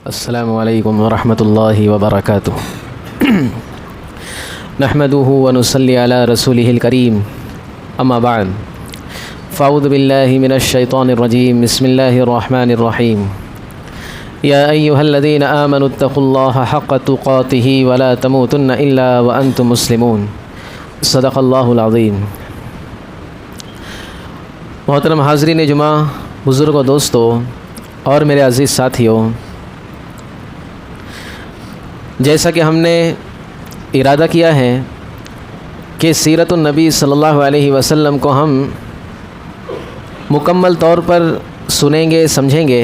السلام علیکم ورحمۃ اللہ وبرکاتہ نحمده ونصلی علی رسولہ الکریم اما بعد فاعوذ باللہ من الشیطان الرجیم بسم اللہ الرحمن الرحیم یا ایہا الذین آمنوا اتقوا اللہ حق تقاتہ ولا تموتن الا وانتم مسلمون صدق اللہ العظیم۔ محترم حاضرین جمعہ، بزرگوں، دوستوں اور میرے عزیز ساتھیوں، جیسا کہ ہم نے ارادہ کیا ہے کہ سیرت النبی صلی اللہ علیہ وسلم کو ہم مکمل طور پر سنیں گے، سمجھیں گے۔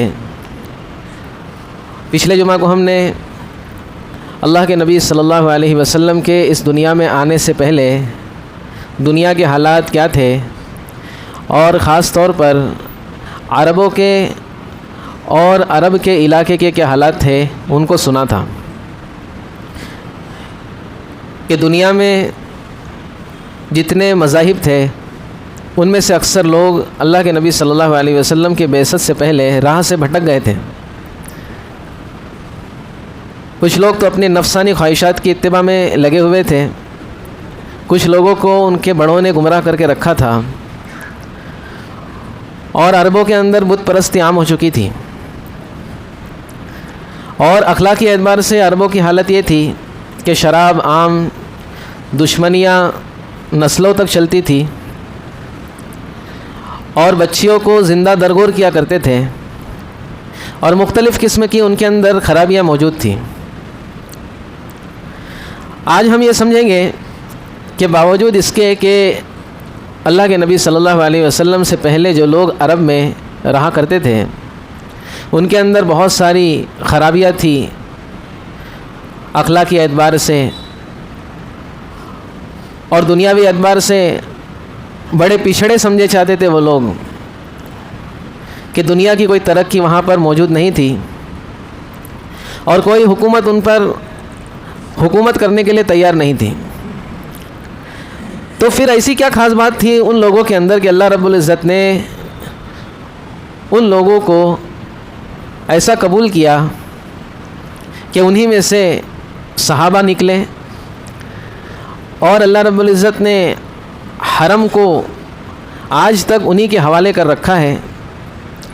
پچھلے جمعہ کو ہم نے اللہ کے نبی صلی اللہ علیہ وسلم کے اس دنیا میں آنے سے پہلے دنیا کے حالات کیا تھے اور خاص طور پر عربوں کے اور عرب کے علاقے کے کیا حالات تھے ان کو سنا تھا کہ دنیا میں جتنے مذاہب تھے ان میں سے اکثر لوگ اللہ کے نبی صلی اللہ علیہ وسلم کے بعثت سے پہلے راہ سے بھٹک گئے تھے۔ کچھ لوگ تو اپنی نفسانی خواہشات کی اتباع میں لگے ہوئے تھے، کچھ لوگوں کو ان کے بڑوں نے گمراہ کر کے رکھا تھا، اور عربوں کے اندر بت پرستی عام ہو چکی تھی، اور اخلاقی اعتبار سے عربوں کی حالت یہ تھی کہ شراب عام، دشمنیاں نسلوں تک چلتی تھی، اور بچیوں کو زندہ درگور کیا کرتے تھے، اور مختلف قسم کی ان کے اندر خرابیاں موجود تھیں۔ آج ہم یہ سمجھیں گے کہ باوجود اس کے کہ اللہ کے نبی صلی اللہ علیہ وسلم سے پہلے جو لوگ عرب میں رہا کرتے تھے ان کے اندر بہت ساری خرابیاں تھیں اخلاقی اعتبار سے اور دنیاوی اعتبار سے، بڑے پچھڑے سمجھے چاہتے تھے وہ لوگ کہ دنیا کی کوئی ترقی وہاں پر موجود نہیں تھی، اور کوئی حکومت ان پر حکومت کرنے کے لیے تیار نہیں تھی۔ تو پھر ایسی کیا خاص بات تھی ان لوگوں کے اندر کہ اللہ رب العزت نے ان لوگوں کو ایسا قبول کیا کہ انہی میں سے صحابہ نکلے، اور اللہ رب العزت نے حرم کو آج تک انہی کے حوالے کر رکھا ہے۔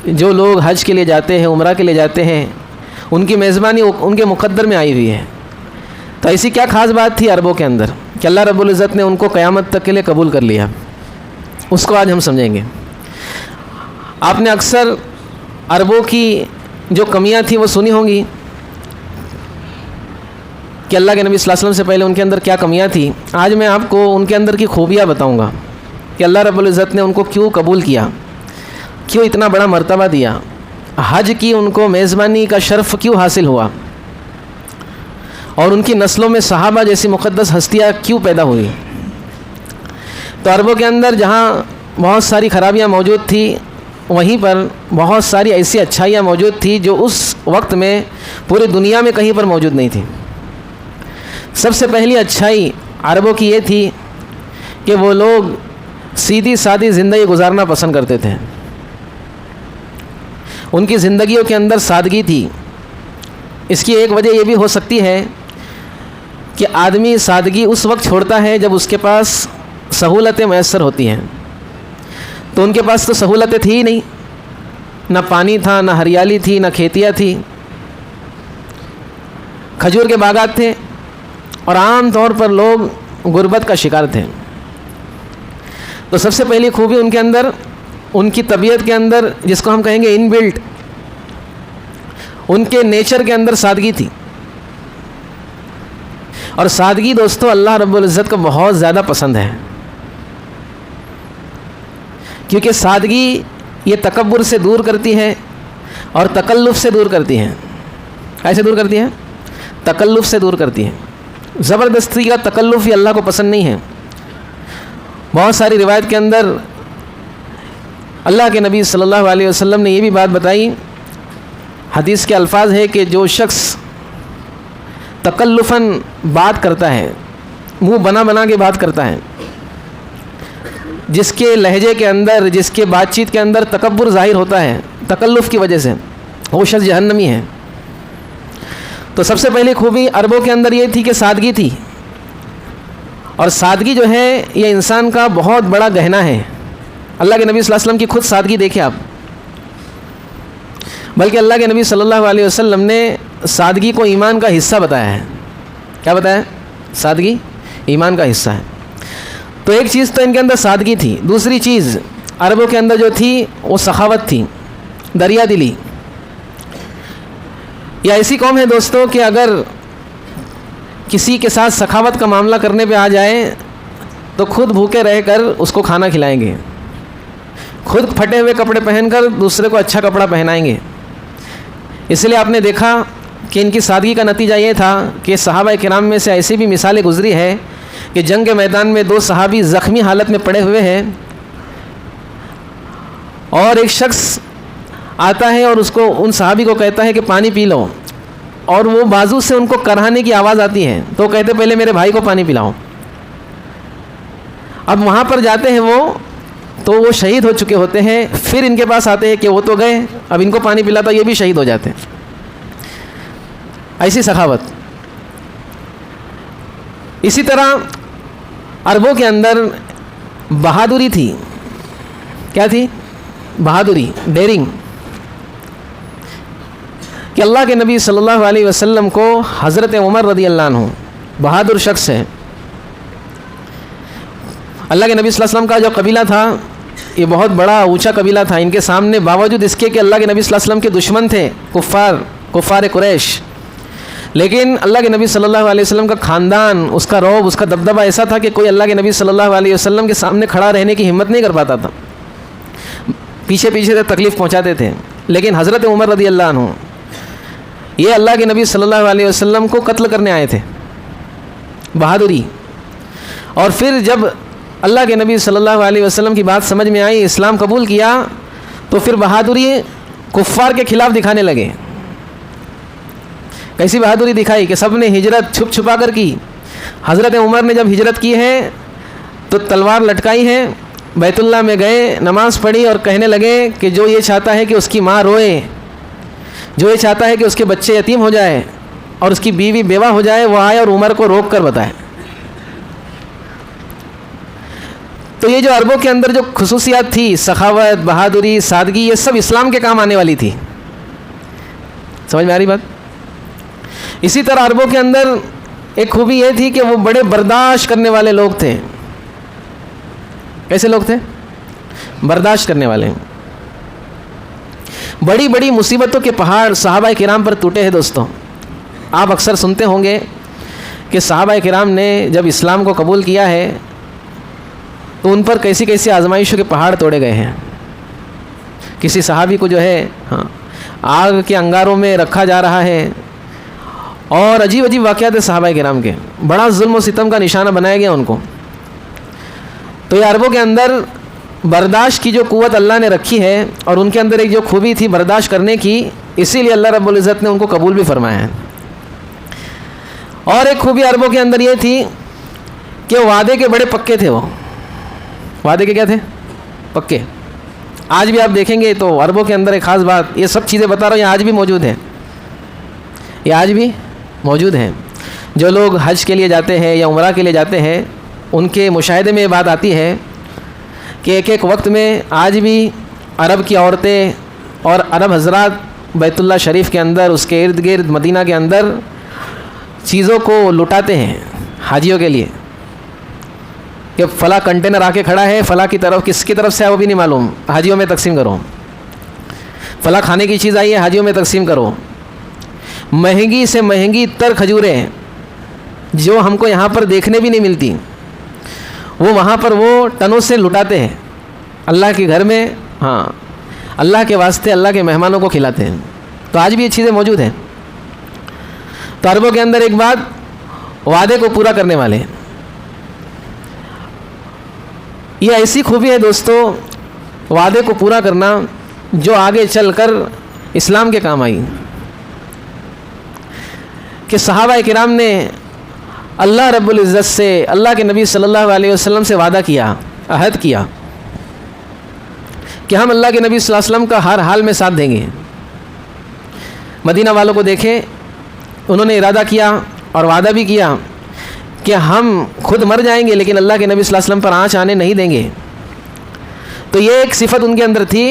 جو لوگ حج کے لیے جاتے ہیں، عمرہ کے لیے جاتے ہیں، ان کی میزبانی ان کے مقدر میں آئی ہوئی ہے۔ تو ایسی کیا خاص بات تھی عربوں کے اندر کہ اللہ رب العزت نے ان کو قیامت تک کے لیے قبول کر لیا، اس کو آج ہم سمجھیں گے۔ آپ نے اکثر عربوں کی جو کمیاں تھیں وہ سنی ہوں گی کہ اللہ کے نبی صلی اللہ علیہ وسلم سے پہلے ان کے اندر کیا کمیاں تھیں۔ آج میں آپ کو ان کے اندر کی خوبیاں بتاؤں گا کہ اللہ رب العزت نے ان کو کیوں قبول کیا، کیوں اتنا بڑا مرتبہ دیا، حج کی ان کو میزبانی کا شرف کیوں حاصل ہوا، اور ان کی نسلوں میں صحابہ جیسی مقدس ہستیاں کیوں پیدا ہوئی۔ تو عربوں کے اندر جہاں بہت ساری خرابیاں موجود تھیں، وہیں پر بہت ساری ایسی اچھائیاں موجود تھیں جو اس وقت میں پوری دنیا میں کہیں پر موجود نہیں تھیں۔ سب سے پہلی اچھائی عربوں کی یہ تھی کہ وہ لوگ سیدھی سادی زندگی گزارنا پسند کرتے تھے۔ ان کی زندگیوں کے اندر سادگی تھی۔ اس کی ایک وجہ یہ بھی ہو سکتی ہے کہ آدمی سادگی اس وقت چھوڑتا ہے جب اس کے پاس سہولتیں میسر ہوتی ہیں۔ تو ان کے پاس تو سہولتیں تھی ہی نہیں، نہ پانی تھا، نہ ہریالی تھی، نہ کھیتیاں تھی، کھجور کے باغات تھے، اور عام طور پر لوگ غربت کا شکار تھے۔ تو سب سے پہلی خوبی ان کے اندر، ان کی طبیعت کے اندر، جس کو ہم کہیں گے ان بلٹ، ان کے نیچر کے اندر سادگی تھی۔ اور سادگی دوستو اللہ رب العزت کو بہت زیادہ پسند ہے، کیونکہ سادگی یہ تکبر سے دور کرتی ہے اور تکلف سے دور کرتی ہے۔ ایسے دور کرتی ہے، تکلف سے دور کرتی ہے۔ زبردستی کا تکلف یہ اللہ کو پسند نہیں ہے۔ بہت ساری روایت کے اندر اللہ کے نبی صلی اللہ علیہ وسلم نے یہ بھی بات بتائی، حدیث کے الفاظ ہے کہ جو شخص تکلفاً بات کرتا ہے، منہ بنا بنا کے بات کرتا ہے، جس کے لہجے کے اندر، جس کے بات چیت کے اندر تکبر ظاہر ہوتا ہے تکلف کی وجہ سے، وہ شخص جہنمی ہے۔ تو سب سے پہلی خوبی عربوں کے اندر یہ تھی کہ سادگی تھی، اور سادگی جو ہے یہ انسان کا بہت بڑا گہنا ہے۔ اللہ کے نبی صلی اللہ علیہ وسلم کی خود سادگی دیکھیں آپ، بلکہ اللہ کے نبی صلی اللہ علیہ وسلم نے سادگی کو ایمان کا حصہ بتایا ہے۔ کیا بتایا؟ سادگی ایمان کا حصہ ہے۔ تو ایک چیز تو ان کے اندر سادگی تھی، دوسری چیز عربوں کے اندر جو تھی وہ سخاوت تھی، دریا دلی۔ یہ ایسی قوم ہے دوستوں کہ اگر کسی کے ساتھ سخاوت کا معاملہ کرنے پہ آ جائے تو خود بھوکے رہ کر اس کو کھانا کھلائیں گے، خود پھٹے ہوئے کپڑے پہن کر دوسرے کو اچھا کپڑا پہنائیں گے۔ اس لیے آپ نے دیکھا کہ ان کی سادگی کا نتیجہ یہ تھا کہ صحابہ کرام میں سے ایسی بھی مثالیں گزری ہے کہ جنگ کے میدان میں 2 صحابی زخمی حالت میں پڑے ہوئے ہیں، اور ایک شخص آتا ہے اور اس کو ان صحابی کو کہتا ہے کہ پانی پی لو، اور وہ بازو سے ان کو کرہانے کی آواز آتی ہے، تو کہتے پہلے میرے بھائی کو پانی پلاؤ۔ اب وہاں پر جاتے ہیں وہ، تو وہ شہید ہو چکے ہوتے ہیں، پھر ان کے پاس آتے ہیں کہ وہ تو گئے، اب ان کو پانی پلاتا یہ بھی شہید ہو جاتے ہیں۔ ایسی سخاوت۔ اسی طرح عربوں کے اندر بہادری تھی۔ کیا تھی؟ بہادری، ڈیرنگ، کہ اللہ کے نبی صلی اللہ علیہ وسلم کو حضرت عمر رضی اللہ عنہ بہادر شخص ہے۔ اللہ کے نبی صلی اللہ علیہ وسلم کا جو قبیلہ تھا یہ بہت بڑا اونچا قبیلہ تھا، ان کے سامنے باوجود اس کے کہ اللہ کے نبی صلی اللہ علیہ وسلم کے دشمن تھے کفار قریش، لیکن اللہ کے نبی صلی اللہ علیہ وسلم کا خاندان، اس کا رعب، اس کا دبدبہ ایسا تھا کہ کوئی اللہ کے نبی صلی اللہ علیہ وسلم کے سامنے کھڑا رہنے کی ہمت نہیں کر پاتا تھا، پیچھے پیچھے سے تکلیف پہنچاتے تھے۔ لیکن حضرت عمر رضی اللہ عنہ یہ اللہ کے نبی صلی اللہ علیہ وسلم کو قتل کرنے آئے تھے، بہادری۔ اور پھر جب اللہ کے نبی صلی اللہ علیہ وسلم کی بات سمجھ میں آئی، اسلام قبول کیا، تو پھر بہادری کفار کے خلاف دکھانے لگے۔ کیسی بہادری دکھائی کہ سب نے ہجرت چھپ چھپا کر کی۔ حضرت عمر نے جب ہجرت کی ہے تو تلوار لٹکائی ہے، بیت اللہ میں گئے، نماز پڑھی اور کہنے لگے کہ جو یہ چاہتا ہے کہ اس کی ماں روئے، جو یہ چاہتا ہے کہ اس کے بچے یتیم ہو جائے اور اس کی بیوی بیوہ ہو جائے، وہ آئے اور عمر کو روک کر بتائے۔ تو یہ جو عربوں کے اندر جو خصوصیات تھی، سخاوت، بہادری، سادگی، یہ سب اسلام کے کام آنے والی تھی۔ سمجھ میں آ رہی بات؟ اسی طرح عربوں کے اندر ایک خوبی یہ تھی کہ وہ بڑے برداشت کرنے والے لوگ تھے۔ کیسے لوگ تھے؟ برداشت کرنے والے۔ بڑی بڑی مصیبتوں کے پہاڑ صحابہ کرام پر ٹوٹے ہیں دوستوں۔ آپ اکثر سنتے ہوں گے کہ صحابہ کرام نے جب اسلام کو قبول کیا ہے تو ان پر کیسی کیسی آزمائشوں کے پہاڑ توڑے گئے ہیں۔ کسی صحابی کو جو ہے آگ کے انگاروں میں رکھا جا رہا ہے، اور عجیب عجیب واقعات صحابہ کرام کے، بڑا ظلم و ستم کا نشانہ بنایا گیا ان کو۔ تو یہ عربوں کے اندر برداشت کی جو قوت اللہ نے رکھی ہے، اور ان کے اندر ایک جو خوبی تھی برداشت کرنے کی، اسی لیے اللہ رب العزت نے ان کو قبول بھی فرمایا ہے۔ اور ایک خوبی عربوں کے اندر یہ تھی کہ وعدے کے بڑے پکے تھے۔ وہ وعدے کے کیا تھے؟ پکے۔ آج بھی آپ دیکھیں گے تو عربوں کے اندر ایک خاص بات، یہ سب چیزیں بتا رہا ہوں، یہ آج بھی موجود ہے، یہ آج بھی موجود ہیں۔ جو لوگ حج کے لیے جاتے ہیں یا عمرہ کے لیے جاتے ہیں، ان کے مشاہدے میں یہ بات آتی ہے کہ ایک ایک وقت میں آج بھی عرب کی عورتیں اور عرب حضرات بیت اللہ شریف کے اندر، اس کے ارد گرد مدینہ کے اندر چیزوں کو لٹاتے ہیں حاجیوں کے لیے، کہ فلاں کنٹینر آ کے کھڑا ہے فلاں کی طرف، کس کی طرف سے ہے وہ بھی نہیں معلوم، حاجیوں میں تقسیم کرو۔ فلاں کھانے کی چیز آئی ہے، حاجیوں میں تقسیم کرو۔ مہنگی سے مہنگی تر کھجوریں جو ہم کو یہاں پر دیکھنے بھی نہیں ملتی، وہ وہاں پر وہ ٹنوں سے لٹاتے ہیں اللہ کے گھر میں، اللہ کے واسطے اللہ کے مہمانوں کو کھلاتے ہیں۔ تو آج بھی یہ چیزیں موجود ہیں۔ تو عربوں کے اندر ایک بات، وعدے کو پورا کرنے والے، یہ ایسی خوبی ہے دوستو، وعدے کو پورا کرنا، جو آگے چل کر اسلام کے کام آئی۔ کہ صحابہ کرام نے اللہ رب العزت سے، اللہ کے نبی صلی اللہ علیہ وسلم سے وعدہ کیا، عہد کیا کہ ہم اللہ کے نبی صلی اللہ علیہ وسلم کا ہر حال میں ساتھ دیں گے۔ مدینہ والوں کو دیکھیں انہوں نے ارادہ کیا اور وعدہ بھی کیا کہ ہم خود مر جائیں گے لیکن اللہ کے نبی صلی اللہ علیہ وسلم پر آنچ آنے نہیں دیں گے. تو یہ ایک صفت ان کے اندر تھی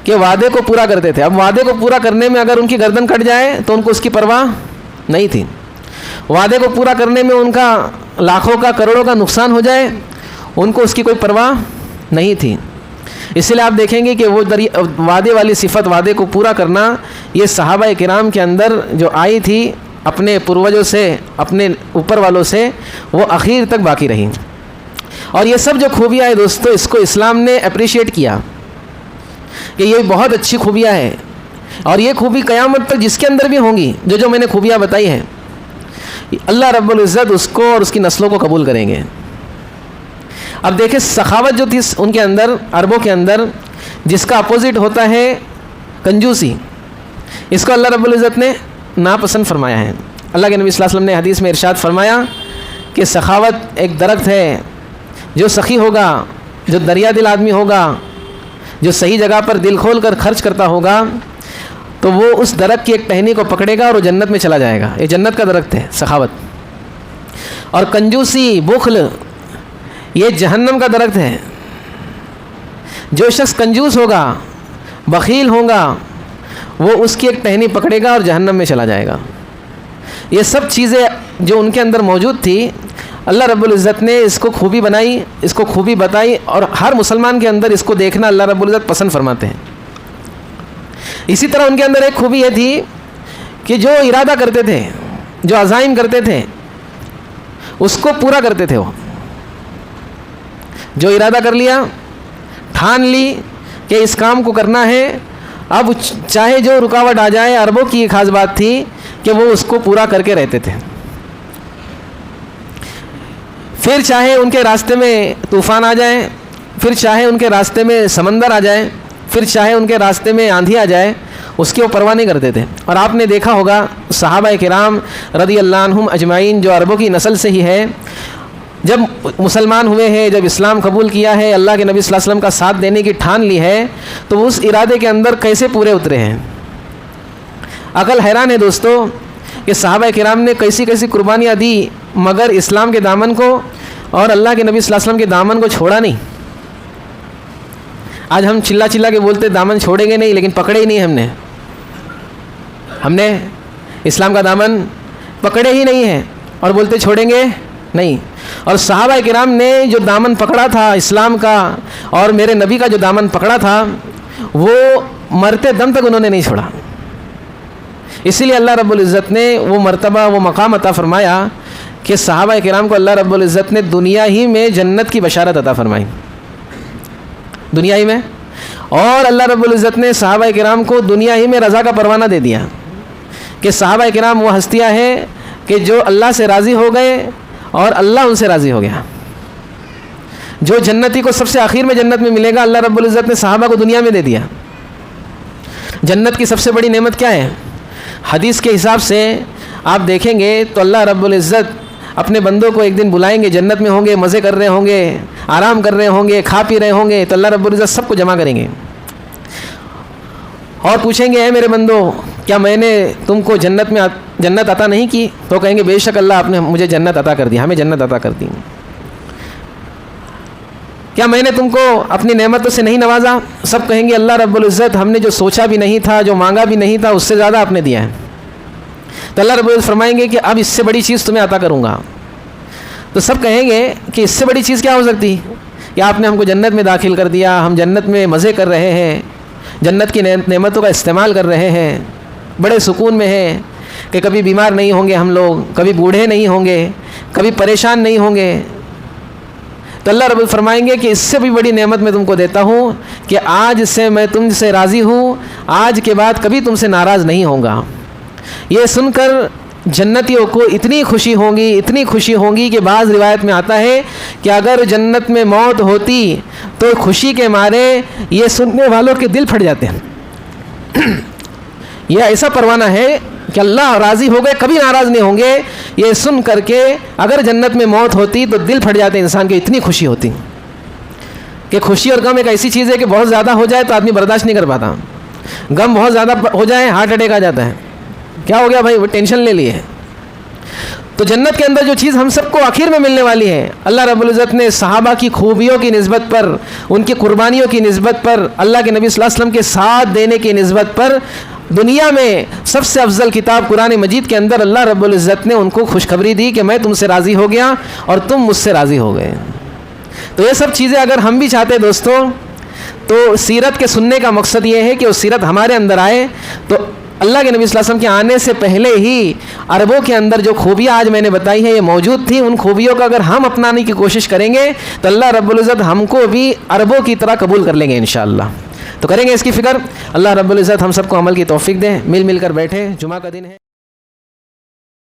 کہ وعدے کو پورا کرتے تھے. اب وعدے کو پورا کرنے میں اگر ان کی گردن کٹ جائے تو ان کو اس کی پرواہ نہیں تھی. وعدے کو پورا کرنے میں ان کا لاکھوں کا کروڑوں کا نقصان ہو جائے ان کو اس کی کوئی پرواہ نہیں تھی. اس لیے آپ دیکھیں گے کہ وہ وعدے والی صفت، وعدے کو پورا کرنا، یہ صحابہ کرام کے اندر جو آئی تھی اپنے پروجوں سے، اپنے اوپر والوں سے، وہ آخر تک باقی رہی. اور یہ سب جو خوبیاں ہیں دوستو، اس کو اسلام نے اپریشیٹ کیا کہ یہ بہت اچھی خوبیاں ہیں، اور یہ خوبی قیامت تک جس کے اندر بھی ہوں گی، جو میں نے خوبیاں بتائی ہیں، اللہ رب العزت اس کو اور اس کی نسلوں کو قبول کریں گے. اب دیکھیں سخاوت جو تھی ان کے اندر، عربوں کے اندر، جس کا اپوزٹ ہوتا ہے کنجوسی، اس کو اللہ رب العزت نے ناپسند فرمایا ہے. اللہ کے نبی صلی اللہ علیہ وسلم نے حدیث میں ارشاد فرمایا کہ سخاوت ایک درخت ہے، جو سخی ہوگا، جو دریا دل آدمی ہوگا، جو صحیح جگہ پر دل کھول کر خرچ کرتا ہوگا، تو وہ اس درخت کی ایک ٹہنی کو پکڑے گا اور وہ جنت میں چلا جائے گا. یہ جنت کا درخت ہے سخاوت. اور کنجوسی، بخل، یہ جہنم کا درخت ہے. جو شخص کنجوس ہوگا، بخیل ہوگا، وہ اس کی ایک ٹہنی پکڑے گا اور جہنم میں چلا جائے گا. یہ سب چیزیں جو ان کے اندر موجود تھی، اللہ رب العزت نے اس کو خوبی بنائی، اس کو خوبی بتائی، اور ہر مسلمان کے اندر اس کو دیکھنا اللہ رب العزت پسند فرماتے ہیں. اسی طرح ان کے اندر ایک خوبی یہ تھی کہ جو ارادہ کرتے تھے، جو عزائم کرتے تھے، اس کو پورا کرتے تھے. وہ جو ارادہ کر لیا، ٹھان لی کہ اس کام کو کرنا ہے، اب چاہے جو رکاوٹ آ جائے. عربوں کی ایک خاص بات تھی کہ وہ اس کو پورا کر کے رہتے تھے. پھر چاہے ان کے راستے میں طوفان آ جائے، پھر چاہے ان کے راستے میں سمندر آ جائے، پھر چاہے ان کے راستے میں آندھی آ جائے، اس کی وہ پرواہ نہیں کرتے تھے. اور آپ نے دیکھا ہوگا صحابہ کرام رضی اللہ عنہم اجمعین، جو عربوں کی نسل سے ہی ہے، جب مسلمان ہوئے ہیں، جب اسلام قبول کیا ہے، اللہ کے نبی صلی اللہ علیہ وسلم کا ساتھ دینے کی ٹھان لی ہے، تو وہ اس ارادے کے اندر کیسے پورے اترے ہیں. عقل حیران ہے دوستو کہ صحابہ کرام نے کیسی کیسی قربانیاں دی، مگر اسلام کے دامن کو اور اللہ کے نبی صلی اللہ علیہ وسلم کے دامن کو چھوڑا نہیں. آج ہم چلا چلا کے بولتے دامن چھوڑیں گے نہیں، لیکن پکڑے ہی نہیں. ہم نے اسلام کا دامن پکڑے ہی نہیں ہیں اور بولتے چھوڑیں گے نہیں. اور صحابہ کرام نے جو دامن پکڑا تھا اسلام کا اور میرے نبی کا جو دامن پکڑا تھا، وہ مرتے دم تک انہوں نے نہیں چھوڑا. اسی لیے اللہ رب العزت نے وہ مرتبہ، وہ مقام عطا فرمایا کہ صحابہ کرام کو اللہ رب العزت نے دنیا ہی میں جنت کی بشارت عطا فرمائی، دنیا ہی میں. اور اللہ رب العزت نے صحابہ کرام کو دنیا ہی میں رضا کا پروانہ دے دیا کہ صحابہ کرام وہ ہستیاں ہیں کہ جو اللہ سے راضی ہو گئے اور اللہ ان سے راضی ہو گیا. جو جنتی کو سب سے آخر میں جنت میں ملے گا، اللہ رب العزت نے صحابہ کو دنیا میں دے دیا. جنت کی سب سے بڑی نعمت کیا ہے؟ حدیث کے حساب سے آپ دیکھیں گے تو اللہ رب العزت اپنے بندوں کو ایک دن بلائیں گے، جنت میں ہوں گے، مزے کر رہے ہوں گے، آرام کر رہے ہوں گے، کھا پی رہے ہوں گے، تو اللہ رب العزت سب کو جمع کریں گے اور پوچھیں گے، اے میرے بندو، کیا میں نے تم کو جنت عطا نہیں کی؟ تو کہیں گے بے شک اللہ آپ نے مجھے جنت عطا کر دی، ہمیں جنت عطا کر دی. کیا میں نے تم کو اپنی نعمتوں سے نہیں نوازا؟ سب کہیں گے اللہ رب العزت ہم نے جو سوچا بھی نہیں تھا، جو مانگا بھی نہیں تھا، اس سے زیادہ آپ نے دیا ہے. تو اللہ رب العزت فرمائیں گے کہ اب اس سے بڑی چیز تمہیں عطا کروں گا. تو سب کہیں گے کہ اس سے بڑی چیز کیا ہو سکتی کہ آپ نے ہم کو جنت میں داخل کر دیا، ہم جنت میں مزے کر رہے ہیں، جنت کی نعمتوں کا استعمال کر رہے ہیں، بڑے سکون میں ہیں کہ کبھی بیمار نہیں ہوں گے ہم لوگ، کبھی بوڑھے نہیں ہوں گے، کبھی پریشان نہیں ہوں گے. تو اللہ رب فرمائیں گے کہ اس سے بھی بڑی نعمت میں تم کو دیتا ہوں کہ آج سے میں تم سے راضی ہوں، آج کے بعد کبھی تم سے ناراض نہیں ہوں گا. یہ سن کر جنتیوں کو اتنی خوشی ہوگی کہ بعض روایت میں آتا ہے کہ اگر جنت میں موت ہوتی تو خوشی کے مارے یہ سننے والوں کے دل پھٹ جاتے ہیں. یہ ایسا پروانہ ہے کہ اللہ راضی ہو گئے، کبھی ناراض نہیں ہوں گے. یہ سن کر کے اگر جنت میں موت ہوتی تو دل پھٹ جاتے انسان کے، اتنی خوشی ہوتی کہ خوشی اور غم ایک ایسی چیز ہے کہ بہت زیادہ ہو جائے تو آدمی برداشت نہیں کر پاتا. غم بہت زیادہ ہو جائے ہارٹ اٹیک آ جاتا ہے. کیا ہو گیا بھائی؟ وہ ٹینشن لے لیے. تو جنت کے اندر جو چیز ہم سب کو آخر میں ملنے والی ہے، اللہ رب العزت نے صحابہ کی خوبیوں کی نسبت پر، ان کی قربانیوں کی نسبت پر، اللہ کے نبی صلی اللہ علیہ وسلم کے ساتھ دینے کی نسبت پر، دنیا میں سب سے افضل کتاب قرآن مجید کے اندر اللہ رب العزت نے ان کو خوشخبری دی کہ میں تم سے راضی ہو گیا اور تم مجھ سے راضی ہو گئے۔ تو یہ سب چیزیں اگر ہم بھی چاہتے دوستوں، تو سیرت کے سننے کا مقصد یہ ہے کہ وہ سیرت ہمارے اندر آئے۔ تو اللہ کے نبی صلی اللہ علیہ وسلم کے آنے سے پہلے ہی عربوں کے اندر جو خوبیاں آج میں نے بتائی ہیں یہ موجود تھیں، ان خوبیوں کا اگر ہم اپنانے کی کوشش کریں گے تو اللہ رب العزت ہم کو بھی عربوں کی طرح قبول کر لیں گے انشاءاللہ۔ تو کریں گے اس کی فکر۔ اللہ رب العزت ہم سب کو عمل کی توفیق دے۔ مل کر بیٹھے، جمعہ کا دن ہے۔